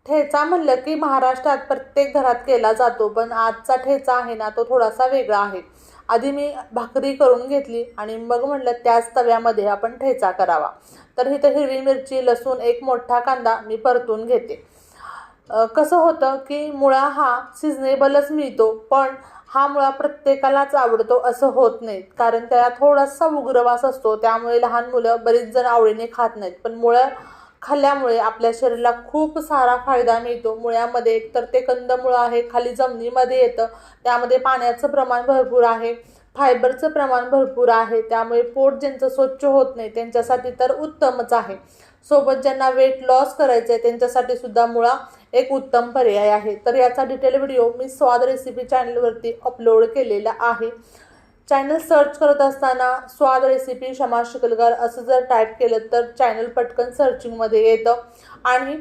ठेचा म्हणलं की महाराष्ट्रात प्रत्येक घरात केला जातो, पण आजचा ठेचा आहे ना तो थोडासा वेगळा आहे. आधी मी भाकरी करून घेतली आणि मग म्हटलं त्याच तव्यामध्ये आपण ठेचा करावा. तर इथं हिरवी मिरची, लसूण, एक मोठा कांदा मी परतून घेते. कसं होतं की मुळा हा सिजनेबलच मिळतो, पण हा मुळा प्रत्येकालाच आवडतो असं होत नाही, कारण त्याला थोडासा उग्रवास असतो, त्यामुळे लहान मुलं बरीच जण आवडीने खात नाहीत. पण मुळा खाल्ल्यामुळे आपल्या शरीराला खूप सारा फायदा मिळतो. मुळ्यामध्ये एकतर ते कंदमुळं आहे, खाली जमिनीमध्ये येतं, त्यामध्ये पाण्याचं प्रमाण भरपूर आहे, फायबरचं प्रमाण भरपूर आहे, त्यामुळे पोट ज्यांचं स्वच्छ होत नाही त्यांच्यासाठी तर उत्तमच आहे. सोबत ज्यांना वेट लॉस करायचं आहे त्यांच्यासाठी सुद्धा मुळा एक उत्तम पर्याय आहे. तर याचा डिटेल व्हिडिओ मी स्वाद रेसिपी चॅनलवरती अपलोड केलेला आहे. चॅनल सर्च करत असताना स्वाद रेसिपी क्षमा शिकलगार असं जर टाईप केलं तर चॅनल पटकन सर्चिंगमध्ये येतं आणि